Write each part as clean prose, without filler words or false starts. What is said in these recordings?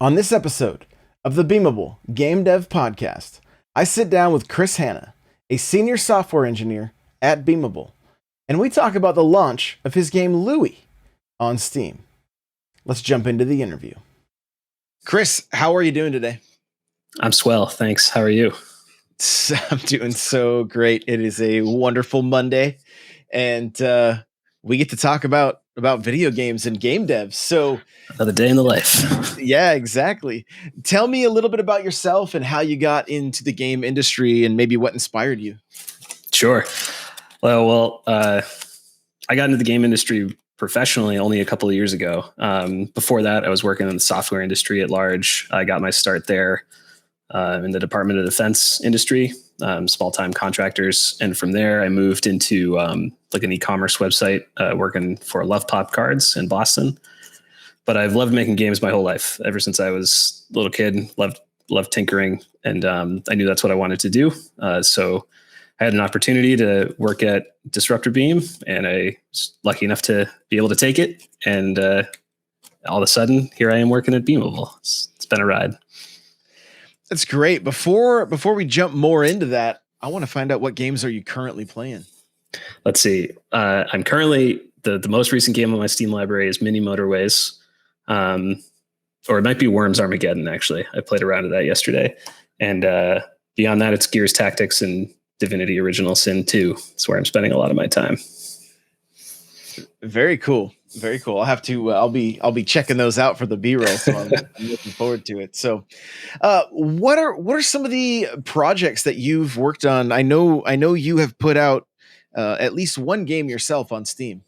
On this episode of the Beamable Game Dev Podcast, I sit down with Chris Hanna, a senior software engineer at Beamable, and we talk about the launch of his game Louie on Steam. Let's jump into the interview. Chris, how are you doing today? I'm swell, thanks. How are you? I'm doing so great. It is a wonderful Monday, and we get to talk about video games and game dev. So another day in the life. Yeah, exactly. Tell me a little bit about yourself and how you got into the game industry and maybe what inspired you. Sure. Well, I got into the game industry professionally only a couple of years ago. Before that, I was working in the software industry at large. I got my start there in the Department of Defense industry, small-time contractors. And from there, I moved into like an e-commerce website, working for Love Pop Cards in Boston. But I've loved making games my whole life. Ever since I was a little kid, loved tinkering. And I knew that's what I wanted to do. So I had an opportunity to work at Disruptor Beam, and I was lucky enough to be able to take it. And all of a sudden, here I am working at Beamable. It's been a ride. That's great. Before we jump more into that, I want to find out, what games are you currently playing? Let's see. I'm currently, the most recent game on my Steam library is Mini Motorways. Or it might be Worms Armageddon, actually. I played around with that yesterday. And beyond that, it's Gears Tactics and Divinity Original Sin 2. That's where I'm spending a lot of my time. Very cool. Very cool. I'll have to. I'll be checking those out for the B-roll. So I'm looking forward to it. So, what are some of the projects that you've worked on? I know you have put out at least one game yourself on Steam.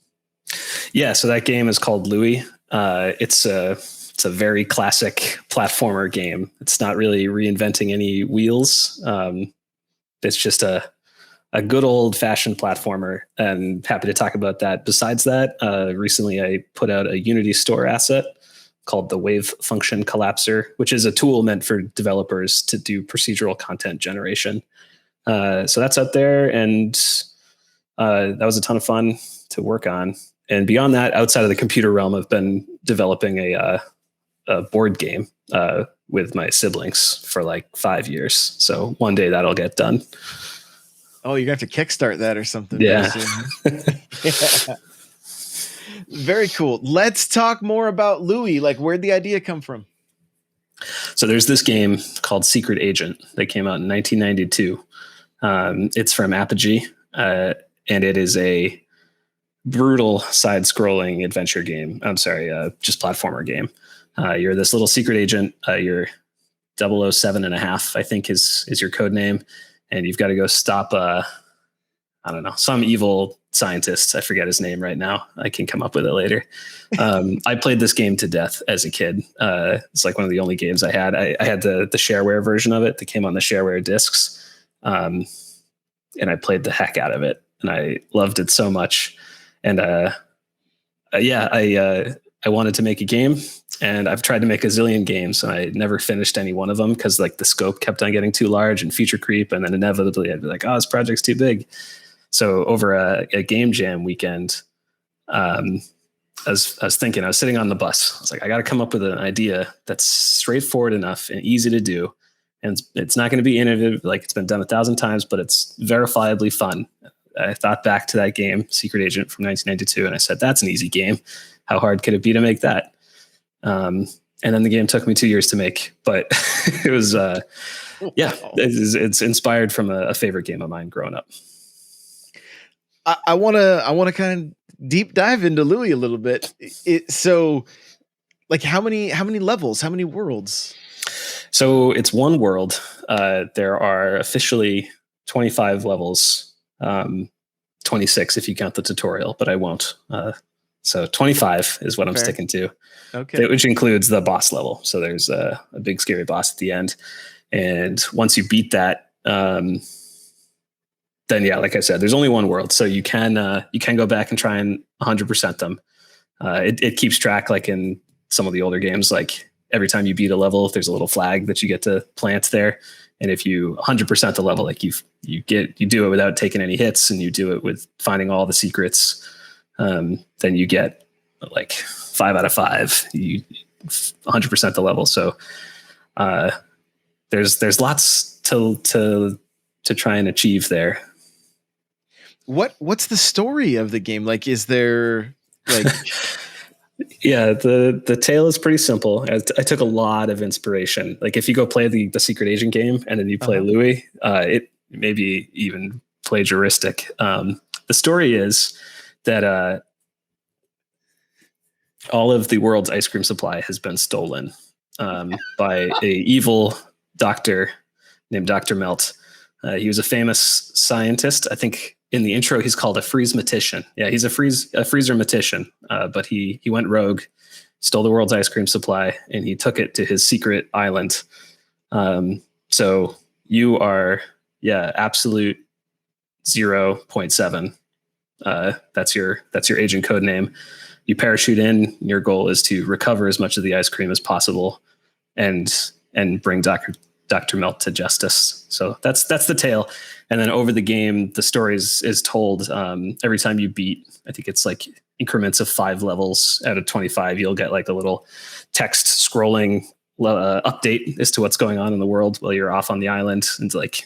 Yeah. So that game is called Louie. It's a very classic platformer game. It's not really reinventing any wheels. It's just a good old fashioned platformer, and happy to talk about that. Besides that, recently I put out a Unity store asset called the Wave Function Collapser, which is a tool meant for developers to do procedural content generation. So that's out there, and that was a ton of fun to work on. And beyond that, outside of the computer realm, I've been developing a board game with my siblings for like 5 years. So one day that'll get done. Oh, you're going to have to kickstart that or something. Yeah. Yeah. Very cool. Let's talk more about Louie. Like, where'd the idea come from? So there's this game called Secret Agent that came out in 1992. It's from Apogee, and it is a brutal side-scrolling adventure game. I'm sorry, just platformer game. You're this little secret agent. You're 007.5, I think is your code name. And you've got to go stop, some evil scientist. I forget his name right now. I can come up with it later. I played this game to death as a kid. It's like one of the only games I had. I had the shareware version of it that came on the shareware discs. And I played the heck out of it. And I loved it so much. And I wanted to make a game. And I've tried to make a zillion games, and I never finished any one of them because like the scope kept on getting too large and feature creep. And then inevitably I'd be like, oh, this project's too big. So over a game jam weekend, I was thinking, I was sitting on the bus. I was like, I got to come up with an idea that's straightforward enough and easy to do. And it's not going to be innovative. Like it's been done 1,000 times, but it's verifiably fun. I thought back to that game, Secret Agent from 1992. And I said, that's an easy game. How hard could it be to make that? And then the game took me 2 years to make, but it was, it's inspired from a favorite game of mine growing up. I want to kind of deep dive into Louie a little bit. So like how many levels, how many worlds? So it's one world. There are officially 25 levels, 26 if you count the tutorial, but I won't. So 25 is what I'm sticking to. Okay. Which includes the boss level. So there's a big scary boss at the end. And once you beat that, then yeah, like I said, there's only one world. So you can go back and try and 100% them. It keeps track, like in some of the older games, like every time you beat a level, there's a little flag that you get to plant there. And if you 100% the level, like you do it without taking any hits, and you do it with finding all the secrets, then you get like 5 out of 5. 100% the level. So there's lots to try and achieve there. What's the story of the game? Like, is there like? Yeah, the tale is pretty simple. I took a lot of inspiration. Like if you go play the Secret Agent game and then you play Louie, it may be even plagiaristic. The story is that all of the world's ice cream supply has been stolen by a evil doctor named Dr. Melt. He was a famous scientist. I think in the intro he's called a freeze-matician. Yeah, he's a freezer-matician, but he went rogue, stole the world's ice cream supply, and he took it to his secret island. So you are, absolute 0.7. That's your agent code name. You parachute in. Your goal is to recover as much of the ice cream as possible, and bring Dr. Melt to justice. So that's the tale. And then over the game, the story is told every time you beat, I think it's like increments of 5 levels out of 25, you'll get like a little text scrolling update as to what's going on in the world while you're off on the island. And like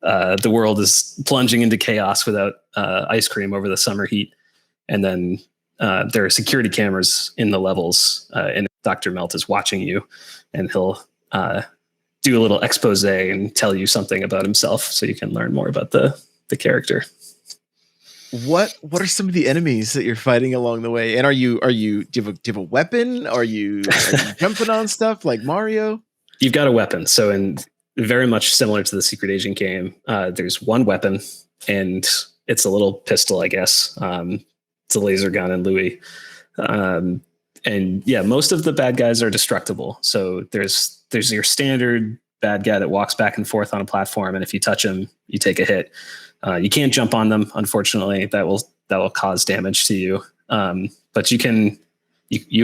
the world is plunging into chaos without ice cream over the summer heat. And then there are security cameras in the levels, and Dr. Melt is watching you, and he'll do a little expose and tell you something about himself so you can learn more about the character. What are some of the enemies that you're fighting along the way? And do you have a weapon? Are you jumping on stuff like Mario? You've got a weapon. So in very much similar to the Secret Agent game, there's one weapon, and it's a little pistol, I guess. It's a laser gun in Louie. And yeah, most of the bad guys are destructible. So there's your standard bad guy that walks back and forth on a platform, and if you touch him, you take a hit. You can't jump on them, unfortunately. That will cause damage to you. But you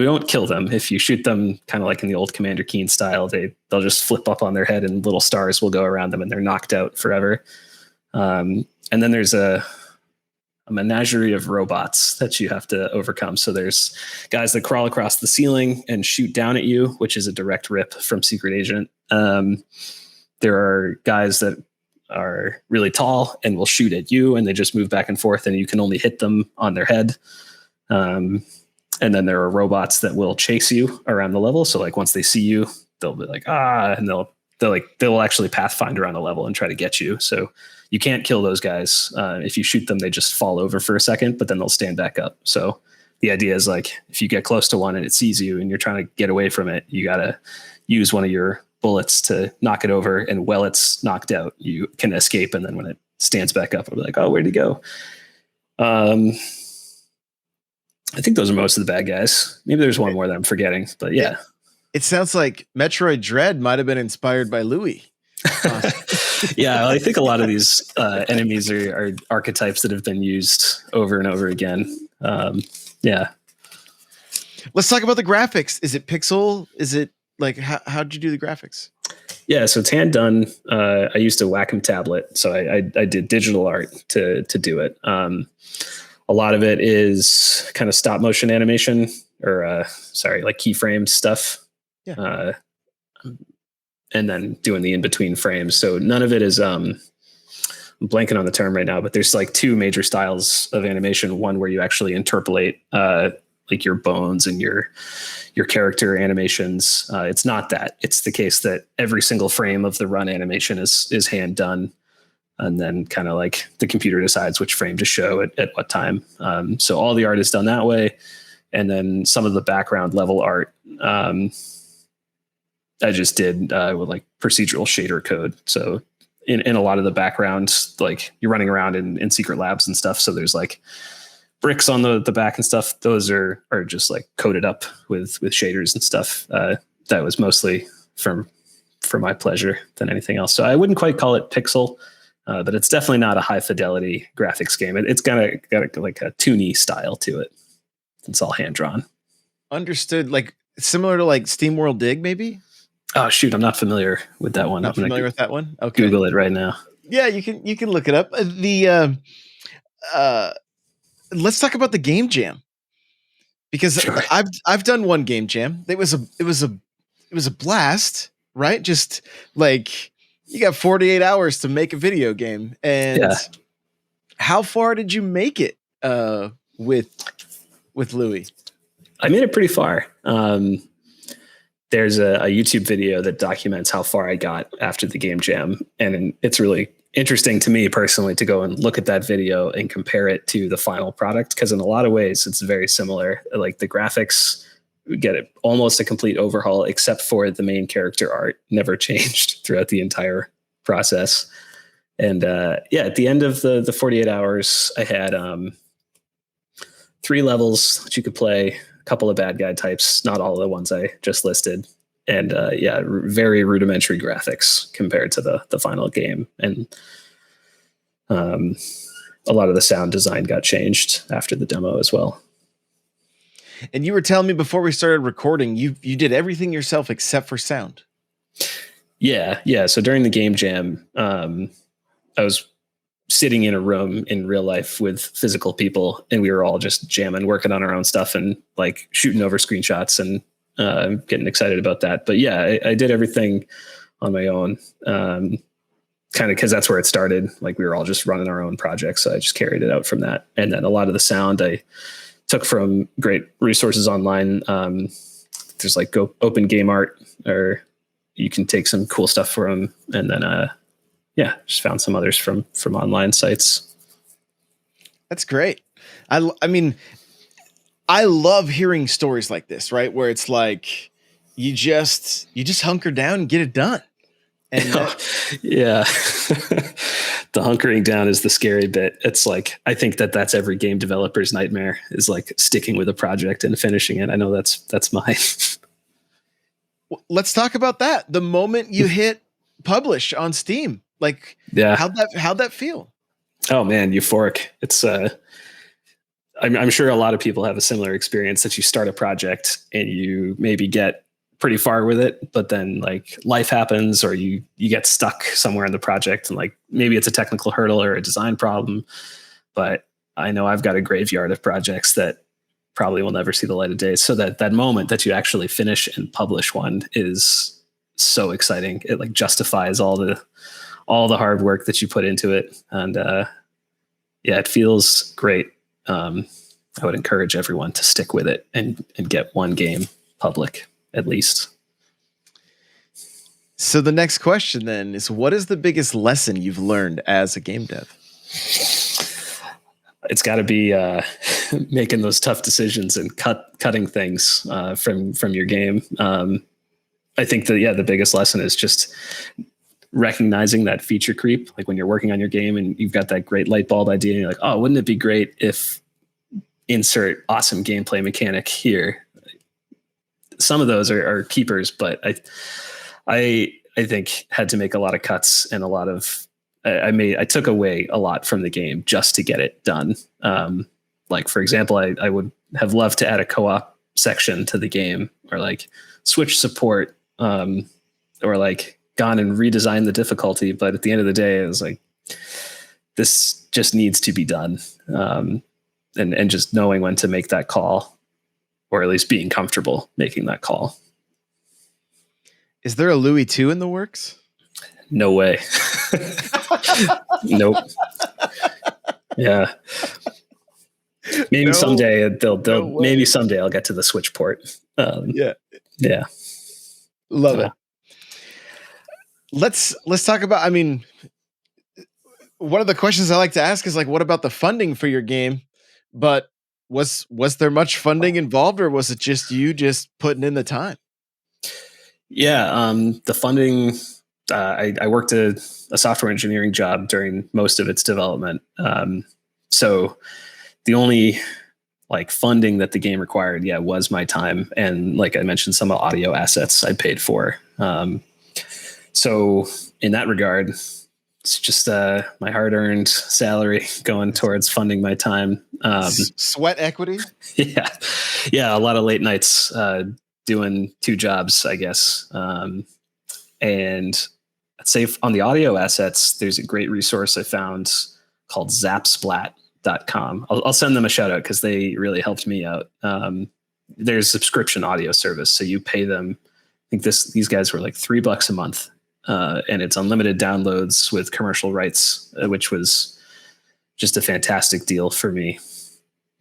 don't kill them. If you shoot them, kind of like in the old Commander Keen style, they'll just flip up on their head, and little stars will go around them, and they're knocked out forever. And then there's a menagerie of robots that you have to overcome. So there's guys that crawl across the ceiling and shoot down at you, which is a direct rip from Secret Agent. There are guys that are really tall and will shoot at you, and they just move back and forth, and you can only hit them on their head. And then there are robots that will chase you around the level. So like once they see you, they'll be like, and they'll actually pathfinder on the level and try to get you. So you can't kill those guys. If you shoot them, they just fall over for a second, but then they'll stand back up. So the idea is like, if you get close to one and it sees you and you're trying to get away from it, you got to use one of your bullets to knock it over. And while it's knocked out, you can escape. And then when it stands back up, it'll be like, oh, where'd he go? I think those are most of the bad guys. Maybe there's one more that I'm forgetting, but yeah. It sounds like Metroid Dread might have been inspired by Louie. Yeah, I think a lot of these enemies are archetypes that have been used over and over again. Yeah. Let's talk about the graphics. Is it pixel? Is it like, how'd you do the graphics? Yeah, so it's hand done. I used a Wacom tablet, so I did digital art to do it. A lot of it is kind of stop motion animation, or like keyframed stuff. Yeah. And then doing the in-between frames. So none of it is, I'm blanking on the term right now, but there's like 2 major styles of animation. One where you actually interpolate like your bones and your character animations. It's not that. It's the case that every single frame of the run animation is hand done. And then kind of like the computer decides which frame to show at what time. So all the art is done that way. And then some of the background level art, I just did with like procedural shader code. So in a lot of the backgrounds, like you're running around in secret labs and stuff. So there's like bricks on the back and stuff. Those are just like coded up with shaders and stuff. That was mostly for my pleasure than anything else. So I wouldn't quite call it pixel, but it's definitely not a high fidelity graphics game. It's got like a toony style to it. It's all hand drawn. Understood. Like similar to like SteamWorld Dig, maybe? Oh shoot, I'm not familiar with that one. Not familiar with that one? Okay. Google it right now. Yeah, you can look it up. Let's talk about the game jam. Because Sure. I've done one game jam. It was a blast, right? Just like you got 48 hours to make a video game. And Yeah. how far did you make it with Louie? I made it pretty far. There's a YouTube video that documents how far I got after the game jam. And it's really interesting to me personally to go and look at that video and compare it to the final product. Because in a lot of ways, it's very similar. Like the graphics get it almost a complete overhaul, except for the main character art never changed throughout the entire process. And at the end of the 48 hours, I had 3 levels that you could play, a couple of bad guy types, not all of the ones I just listed. And very rudimentary graphics compared to the final game. And a lot of the sound design got changed after the demo as well. And you were telling me before we started recording, you did everything yourself except for sound. Yeah. So during the game jam, I was sitting in a room in real life with physical people, and we were all just jamming, working on our own stuff and like shooting over screenshots and getting excited about that. But yeah, I did everything on my own, kind of because that's where it started. Like we were all just running our own projects. So I just carried it out from that. And then a lot of the sound I took from great resources online. There's like Open Game Art, or you can take some cool stuff from, and then just found some others from online sites. That's great. I mean, I love hearing stories like this, right? Where it's like you just hunker down and get it done. And yeah, the hunkering down is the scary bit. It's like, I think that's every game developer's nightmare, is like sticking with a project and finishing it. I know that's mine. Let's talk about that. The moment you hit publish on Steam, like, yeah, how'd that feel? Oh man, euphoric. It's I'm sure a lot of people have a similar experience, that you start a project and you maybe get pretty far with it, but then like life happens, or you get stuck somewhere in the project, and like maybe it's a technical hurdle or a design problem. But I know I've got a graveyard of projects that probably will never see the light of day. So that moment that you actually finish and publish one is so exciting. It like justifies all the hard work that you put into it. And it feels great. I would encourage everyone to stick with it and get one game public at least. So the next question then is, what is the biggest lesson you've learned as a game dev? It's got to be making those tough decisions and cutting things from your game. I think the biggest lesson is just recognizing that feature creep. Like when you're working on your game and you've got that great light bulb idea, and you're like, oh, wouldn't it be great if insert awesome gameplay mechanic here? Some of those are keepers, but I think had to make a lot of cuts and a lot of, I took away a lot from the game just to get it done. Like for example, I would have loved to add a co-op section to the game, or like switch support, or like gone and redesigned the difficulty. But at the end of the day, it was like, this just needs to be done. And just knowing when to make that call, or at least being comfortable making that call. Is there a Louie 2 in the works? No way. Nope. Yeah. Maybe someday maybe someday I'll get to the Switch port. Yeah. Love it. Let's talk about, I mean, one of the questions I like to ask is like, what about the funding for your game? But was there much funding involved, or was it just you just putting in the time? Yeah. The funding, I worked a software engineering job during most of its development. So the only like funding that the game required, was my time. And like I mentioned, some audio assets I paid for. So in that regard, it's just my hard-earned salary going towards funding my time. Sweat equity? Yeah. A lot of late nights doing 2 jobs, I guess. And I'd say on the audio assets, there's a great resource I found called zapsplat.com. I'll send them a shout out because they really helped me out. there's subscription audio service. So you pay them, I think these guys were like $3 a month. And it's unlimited downloads with commercial rights, which was just a fantastic deal for me.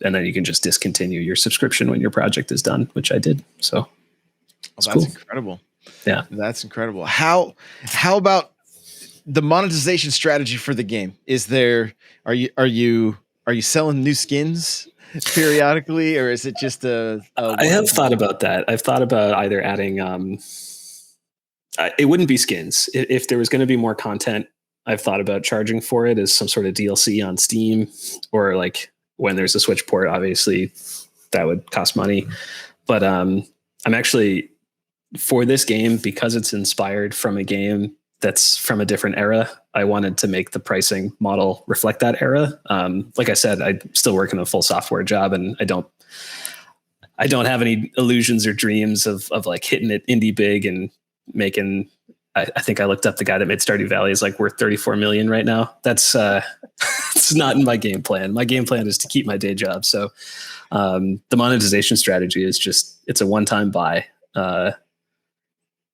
And then you can just discontinue your subscription when your project is done, which I did. So that's cool. Incredible. Yeah, that's incredible. How about the monetization strategy for the game? Is there, are you selling new skins periodically, or is it just I have thought about that. I've thought about either adding, it wouldn't be skins. If there was going to be more content, I've thought about charging for it as some sort of DLC on Steam, or like when there's a Switch port, obviously that would cost money. But I'm actually, for this game, because it's inspired from a game that's from a different era, I wanted to make the pricing model reflect that era. Like I said, I still work in a full software job, and I don't have any illusions or dreams of like hitting it indie big and making. I think I looked up, the guy that made Stardew Valley is like worth 34 million right now. That's it's not in my game plan. My game plan is to keep my day job. So the monetization strategy is just, it's a one-time buy.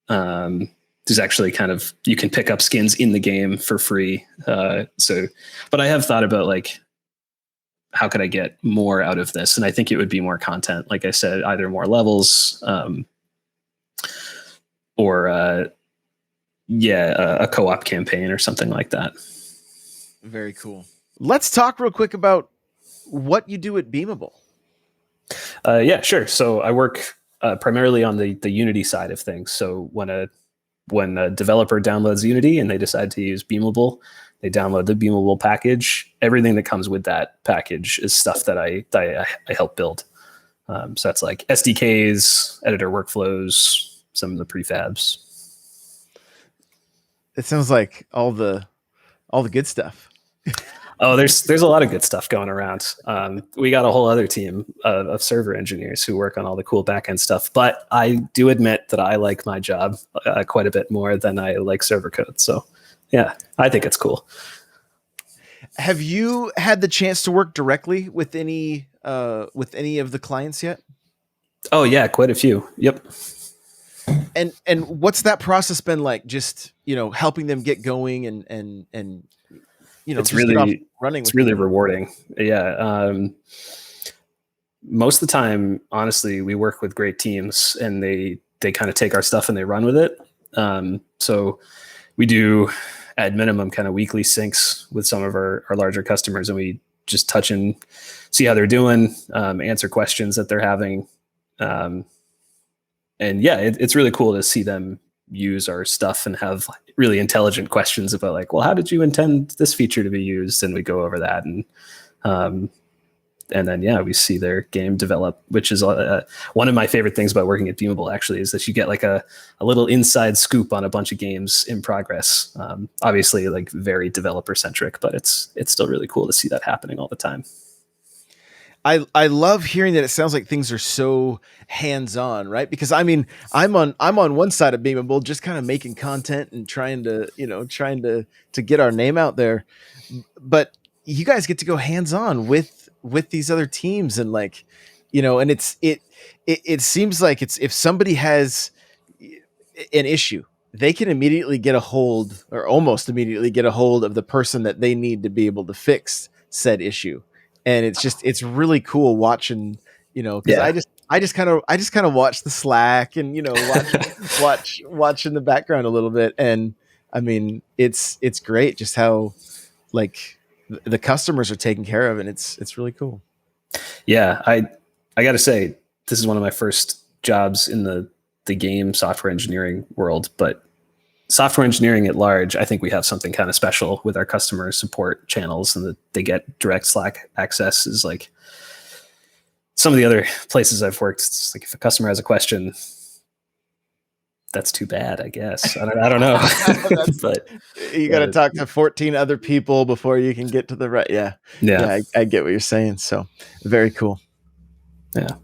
There's actually kind of, you can pick up skins in the game for free. But I have thought about like, how could I get more out of this? And I think it would be more content. Like I said, either more levels, or a co-op campaign or something like that. Very cool. Let's talk real quick about what you do at Beamable. Yeah, sure. So I work primarily on the Unity side of things. So when a developer downloads Unity and they decide to use Beamable, they download the Beamable package. Everything that comes with that package is stuff that I help build. So that's like SDKs, editor workflows, some of the prefabs. It sounds like all the good stuff. Oh, there's a lot of good stuff going around. We got a whole other team of server engineers who work on all the cool backend stuff. But I do admit that I like my job quite a bit more than I like server code. So yeah, I think it's cool. Have you had the chance to work directly with any of the clients yet? Oh yeah, quite a few. Yep. And what's that process been like? Just, helping them get going and it's really running. It's really rewarding. Yeah. Most of the time, honestly, we work with great teams, and they kind of take our stuff and they run with it. So we do at minimum kind of weekly syncs with some of our larger customers, and we just touch and see how they're doing, answer questions that they're having. And yeah, it's really cool to see them use our stuff and have really intelligent questions about like, well, how did you intend this feature to be used? And we go over that, and then, yeah, we see their game develop, which is one of my favorite things about working at Beamable, actually, is that you get like a little inside scoop on a bunch of games in progress. Obviously, like very developer centric, but it's still really cool to see that happening all the time. I love hearing that. It sounds like things are so hands-on, right? Because I mean, I'm on one side of Beamable, just kind of making content and trying to get our name out there. But you guys get to go hands-on with these other teams, and like, and it seems like if somebody has an issue, they can immediately get a hold, or almost immediately get a hold of the person that they need to be able to fix said issue. And it's really cool watching, because I just kind of watch the Slack and, watch in the background a little bit. And I mean, it's great just how like the customers are taken care of, and it's really cool. Yeah. I got to say, this is one of my first jobs in the game software engineering world, but software engineering at large, I think we have something kind of special with our customer support channels, and that they get direct Slack access. Is like some of the other places I've worked, it's like if a customer has a question, that's too bad, I guess. I don't know. But you got to talk to 14 other people before you can get to the right. Yeah. I get what you're saying. So very cool. Yeah.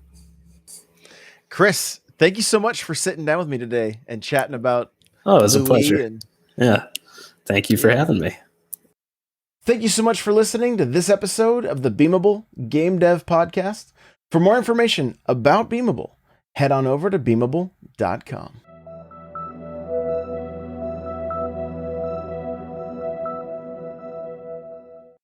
Chris, thank you so much for sitting down with me today and chatting about. Oh, it was a pleasure. Yeah. Thank you for having me. Thank you so much for listening to this episode of the Beamable Game Dev Podcast. For more information about Beamable, head on over to beamable.com.